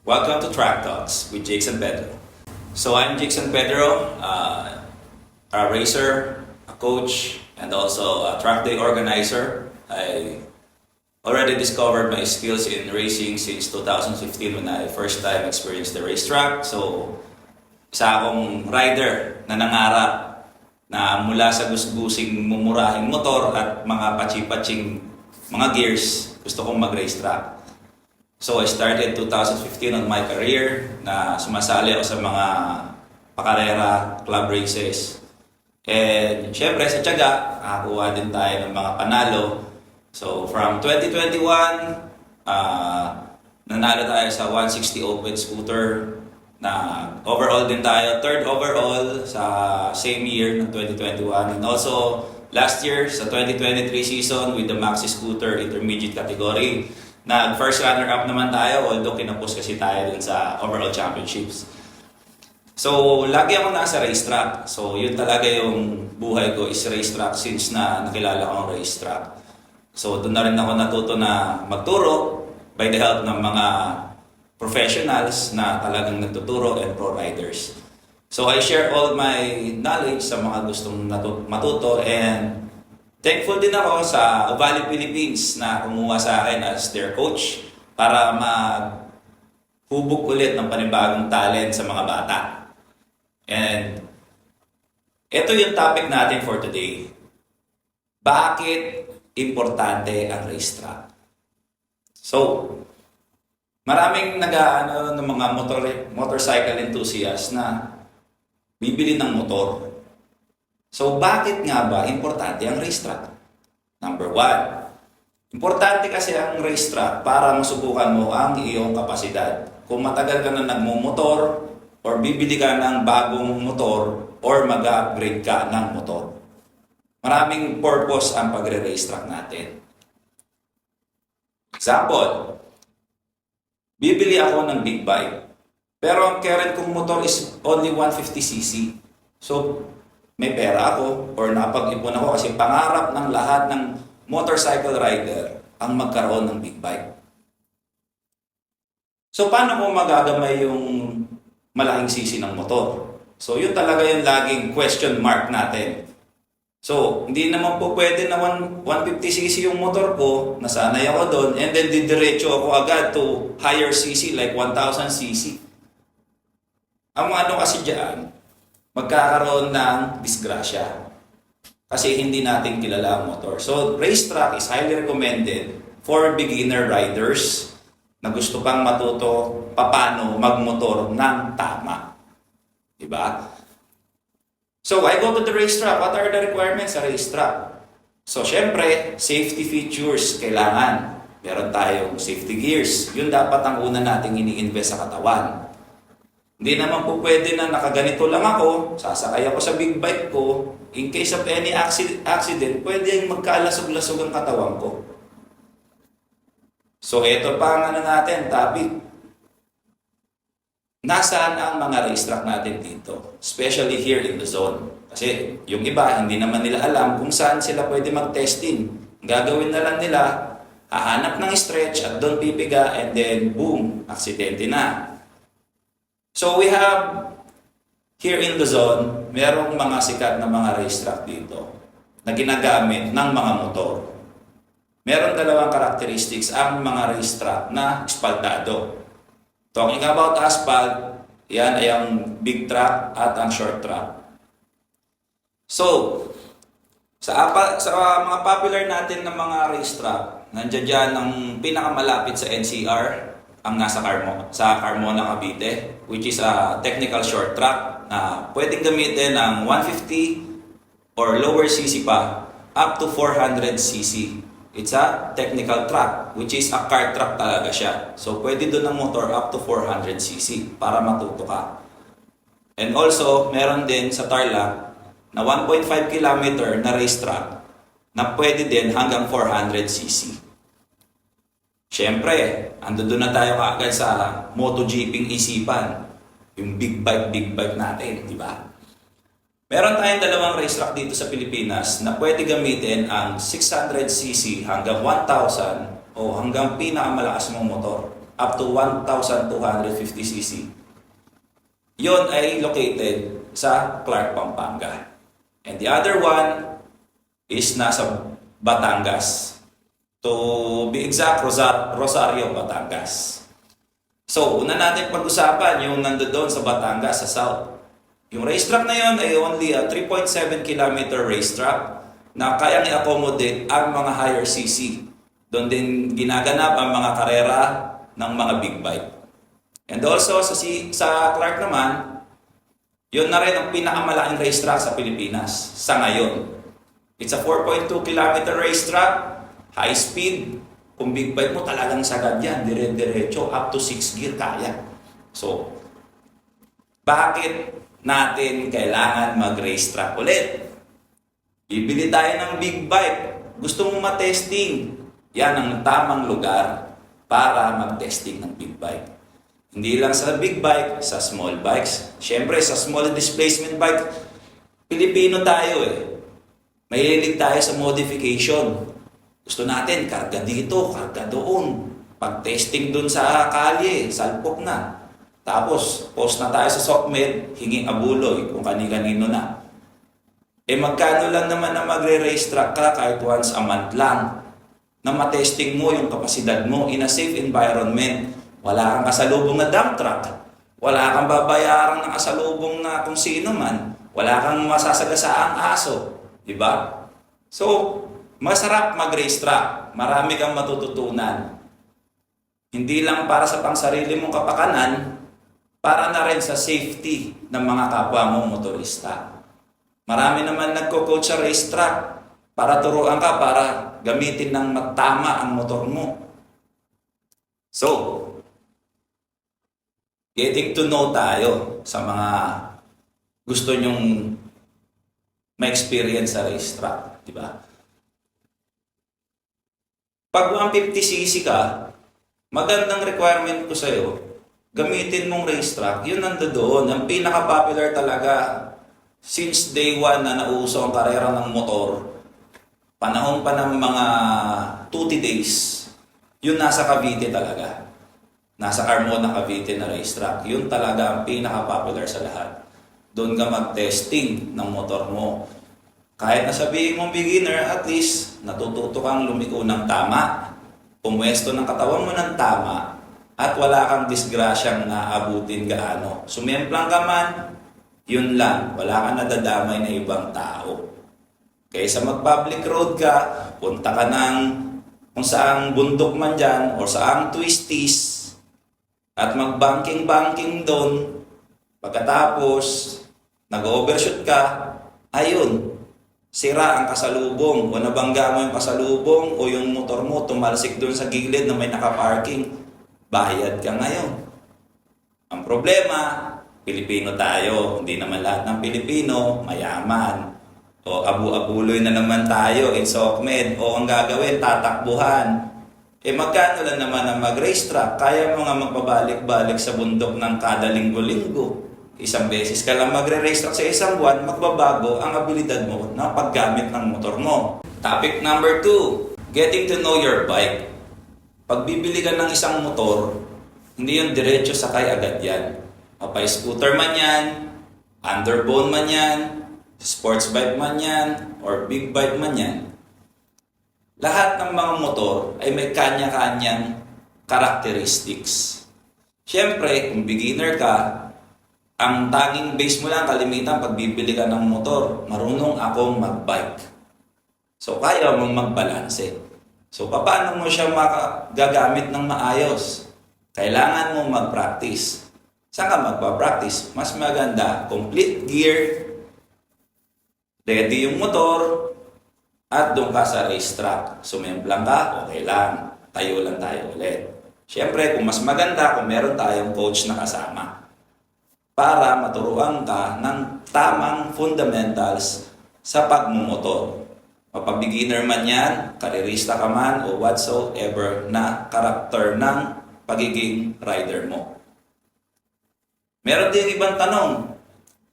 Welcome to Track Talks with Jason Pedro. So I'm Jason Pedro, a racer, a coach, and also a track day organizer. I already discovered my skills in racing since 2015 when I first time experienced the racetrack. So isa akong rider na nangarap na mula sa gusgusing mumurahing motor at mga patsi-patsing mga gears, gusto kong mag-racetrack. So I started 2015 on my career na sumasali ako sa mga pakarera, club races. And syempre sa tiyaga, nakakuha din tayo ng mga panalo. So from 2021, nanalo tayo sa 160 open scooter na overall din tayo, third overall sa same year ng 2021. And also last year sa 2023 season with the Maxi Scooter Intermediate category, nag-first runner-up naman tayo, although kinapos kasi tayo dun sa overall championships. So, lagi ako nasa racetrack. So, yun talaga yung buhay ko is racetrack since na nakilala ko ang racetrack. So, doon na rin ako natuto na magturo by the help ng mga professionals na talagang nagtuturo and pro riders. So, I share all my knowledge sa mga gustong matuto and thankful din ako sa Valley Philippines na kumuha sa akin as their coach para maghubog ulit ng panibagong talent sa mga bata. And ito yung topic natin for today. Bakit importante ang racetrack? So, maraming ng mga motorcycle enthusiasts na bibili ng motor. So, bakit nga ba importante ang racetrack? Number one, importante kasi ang racetrack para masubukan mo ang iyong kapasidad. Kung matagal ka na nagmumotor, or bibili ka ng bagong motor, or mag-upgrade ka ng motor. Maraming purpose ang pagre-racetrack natin. Example, bibili ako ng big bike, pero ang current kong motor is only 150cc. So, may pera ako or napag-ipon ako kasi pangarap ng lahat ng motorcycle rider ang magkaroon ng big bike. So paano ko magagamay yung malaking sisi ng motor? So yun talaga yung laging question mark natin. So hindi naman po pwede na 150cc yung motor ko, nasanay ako doon, and then didiretso ako agad to higher cc like 1000cc. Ang ano kasi dyan, magkakaroon ng disgrasya kasi hindi natin kilala ang motor. So, racetrack is highly recommended for beginner riders na gusto pang matuto paano magmotor ng tama. Diba? So, I go to the racetrack. What are the requirements sa racetrack? So, syempre, safety features kailangan. Meron tayong safety gears. Yun dapat ang una nating ini-invest sa katawan. Hindi naman po pwede na nakaganito lang ako, sasakay ako sa big bike ko, in case of any accident, pwede magkalasog-lasog ang katawan ko. So ito pa ang natin, topic. Nasaan ang mga racetrack natin dito? Especially here in Luzon. Kasi yung iba, hindi naman nila alam kung saan sila pwede mag-testing. Gagawin na lang nila, hahanap ng stretch at doon pipiga and then boom, aksidente na. So we have, here in Luzon, merong mga sikat na mga racetrack dito na ginagamit ng mga motor. Meron dalawang characteristics ang mga racetrack na espaltado. Talking about asphalt, yan ay ang big track at ang short track. So, sa mga popular natin na mga racetrack, nandiyan dyan ang pinakamalapit sa NCR, ang nasa Carmona, Cavite, which is a technical short track na pwedeng gamitin ng 150 or lower cc pa up to 400cc. It's a technical track, which is a kart track talaga siya. So pwede doon ng motor up to 400cc para matuto ka. And also, meron din sa Tarlac na 1.5 km na racetrack na pwede din hanggang 400cc. Siyempre, doon na tayo kaagad sa MotoGP isipan. Yung big bike natin, di ba? Meron tayong dalawang racetrack dito sa Pilipinas na pwede gamitin ang 600cc hanggang 1,000 o hanggang pinakamalakas mong motor up to 1,250cc. Yon ay located sa Clark, Pampanga. And the other one is nasa Batangas. To be exact, Rosario, Batangas. So, una natin pag-usapan yung nandoon sa Batangas, sa South. Yung racetrack na yon ay only a 3.7 kilometer racetrack na kayang i-accommodate ang mga higher CC. Doon din ginaganap ang mga karera ng mga big bike. And also sa Clark naman, yun na rin ang pinakamalaking racetrack sa Pilipinas sa ngayon. It's a 4.2 kilometer racetrack, high speed. Kung big bike mo talagang sagad yan, dire-diretso, up to 6 gear kaya. So, bakit natin kailangan mag-racetrack ulit? Bibili tayo ng big bike. Gusto mo matesting? Yan ang tamang lugar para mag-testing ng big bike. Hindi lang sa big bike, sa small bikes. Siyempre, sa small displacement bike, Pilipino tayo eh. Mahilig tayo sa modification. Gusto natin, karga dito, karga doon. Pag-testing doon sa kalye, salpok na. Tapos, post na tayo sa SOCMED, hingi abuloy kung kani-kanino na. Eh magkano lang naman na magre-racetrack ka kahit once a month lang na matesting mo yung kapasidad mo in a safe environment. Wala kang kasalubong na dump truck. Wala kang babayarang na kasalubong na kung sino man. Wala kang masasagasaang aso. Diba? So, masarap mag-racetrack. Marami kang matututunan. Hindi lang para sa pangsarili mong kapakanan, para na rin sa safety ng mga kapwa mong motorista. Marami naman nagko-coach sa racetrack para turuan ka, para gamitin ng matama ang motor mo. So, getting to know tayo sa mga gusto nyong ma-experience sa racetrack, di ba? Pag 150cc ka, magandang requirement ko sa'yo, gamitin mong racetrack, yun nandoon. Ang pinaka-popular talaga since day one na nauso ang karera ng motor, panahon pa ng mga 20 days, yun nasa Cavite talaga. Nasa Carmona, Cavite na racetrack. Yun talaga ang pinaka-popular sa lahat. Doon ka mag-testing ng motor mo. Kahit na sabihin mong beginner, at least natututo kang lumiko ng tama. Pumwesto ng katawan mo ng tama at wala kang disgrasyang naabutin gaano. Sumemplang ka man, yun lang. Wala kang nadadamay na ibang tao. Kaysa mag-public road ka, punta ka ng kung saang bundok man dyan o saang twisties at mag-banking-banking doon. Pagkatapos, nag-overshoot ka, ayun, sira ang kasalubong o nabangga mo yung kasalubong o yung motor mo tumalsik doon sa gilid na may nakaparking, bayad ka ngayon. Ang problema, Pilipino tayo, hindi naman lahat ng Pilipino mayaman. O abu-abuloy na naman tayo in SOCMED o ang gagawin, tatakbuhan. Eh magkano lang naman ang mag-racetrack? Kaya mo nga magpabalik-balik sa bundok ng kada linggo-linggo. Isang beses ka lang magre-racetrack sa isang buwan, magbabago ang abilidad mo ng paggamit ng motor mo. Topic number 2, getting to know your bike. Pag bibili ka ng isang motor, hindi yung diretso sakay agad yan. Mapay-scooter man yan, underbone man yan, sports bike man yan, or big bike man yan. Lahat ng mga motor ay may kanya-kanyang characteristics. Siyempre, kung beginner ka, ang tanging base mo lang kalimitan pag bibili ka ng motor, marunong akong mag-bike. So, kaya mong magbalanse. So, paano mo siya magagamit ng maayos? Kailangan mong mag-practice. Saan ka magpa-practice? Mas maganda, complete gear, ready yung motor, at doon ka sa racetrack. Sumemplang ka, okay lang. Tayo lang tayo ulit. Siyempre, kung mas maganda, kung meron tayong coach na kasama para maturuan ka ng tamang fundamentals sa pagmumotor. Mapag-beginner man yan, karerista ka man, o whatsoever na karakter ng pagiging rider mo. Meron din ibang tanong.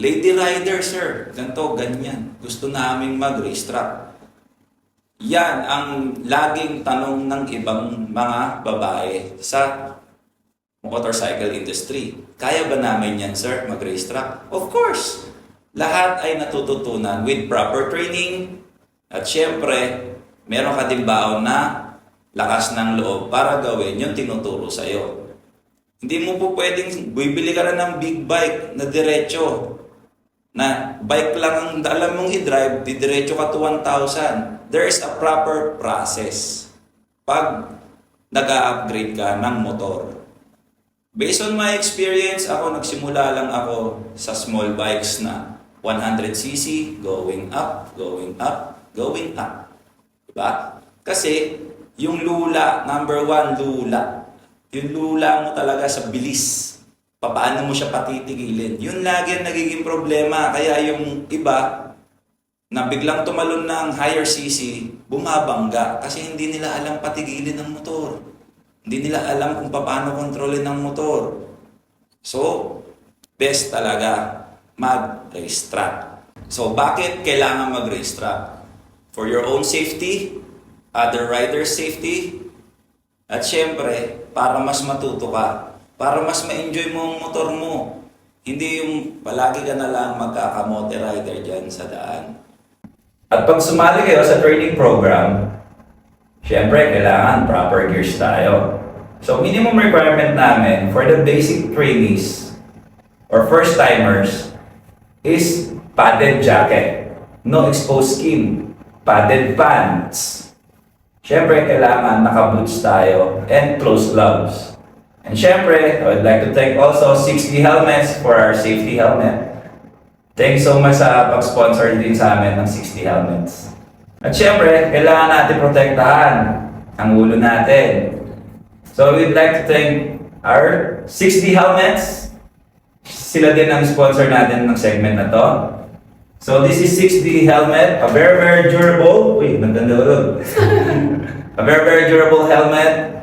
Lady rider, sir. Ganito, ganyan. Gusto naming mag-racetrack. Yan ang laging tanong ng ibang mga babae sa motorcycle industry. Kaya ba namin yan, sir, mag-racetrack? Of course! Lahat ay natututunan with proper training at syempre, meron ka din baon na lakas ng loob para gawin yung tinuturo sa'yo. Hindi mo po pwedeng bibili ka na ng big bike na diretso. Na bike lang ang alam mong i-drive, didiretso ka to 1,000. There is a proper process pag nag-upgrade ka ng motor. Based on my experience, nagsimula lang ako sa small bikes na 100cc, going up, going up, going up. Diba? Kasi yung lula, number one, lula. Yung lula mo talaga sa bilis. Paano mo siya patitigilin? Yun lagi ang nagiging problema. Kaya yung iba na biglang tumalon ng higher CC, bumabangga kasi hindi nila alam patigilin ng motor. Hindi nila alam kung paano kontrolin ng motor. So, best talaga mag-racetrack. So, bakit kailangan mag-racetrack? For your own safety, other riders' safety, at syempre, para mas matuto ka. Para mas ma-enjoy mo ang motor mo. Hindi yung palagi ka na lang magkakamote rider dyan sa daan. At pag sumali kayo sa training program, syempre kailangan proper gears tayo. So minimum requirement namin for the basic trainees or first timers is padded jacket, no exposed skin, padded pants. Syempre kailangan naka-boots tayo and closed gloves. And syempre, I would like to thank also 60 Helmets for our safety helmet. Thank you so much sa pag-sponsor din sa amin ng 60 Helmets. At syempre, kailangan natin protektahan ang ulo natin. So we'd like to thank our 60 Helmets. Sila din ang sponsor natin ng segment na to. So this is 60 helmet, a very very durable. Uy, maganda ulo. A very very durable helmet.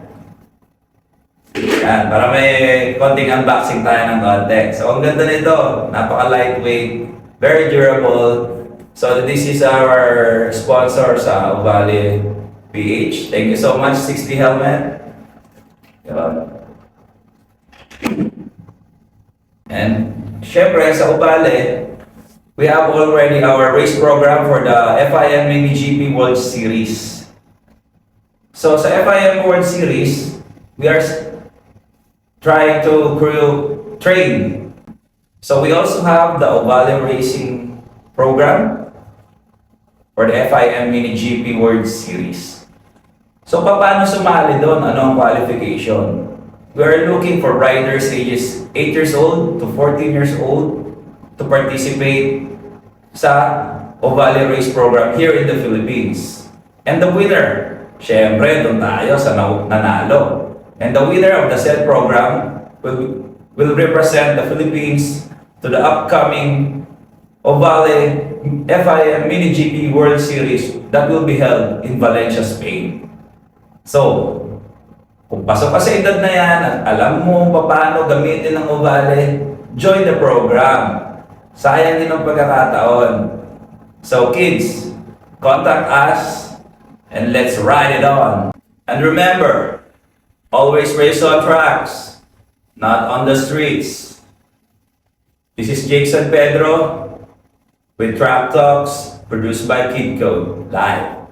Yan, para may konting unboxing tayo ng konti. So, ang ganda nito. Napaka-lightweight, very durable. So, this is our sponsor sa Ubali PH. Thank you so much, 60 Helmet. Yan. And, syempre, sa Ubali, we have already our race program for the FIM Mini GP World Series. So, sa FIM World Series, we are trying to train. So we also have the Ovale Racing program for the FIM Mini GP World Series. So paano sumali doon? Ano ang qualification? We are looking for riders ages 8 years old to 14 years old to participate sa Ovale Race program here in the Philippines. And the winner, syempre doon tayo sa nanalo. And the winner of the said program will represent the Philippines to the upcoming Ovale FIM Mini GP World Series that will be held in Valencia, Spain. So, kung pasok ka sa edad na yan at alam mo paano gamitin ang Ovale, join the program. Sayang din ang pagkakataon. So kids, contact us and let's ride it on. And remember, always race on tracks, not on the streets. This is Jake San Pedro with Track Talks, produced by Kid Code, live.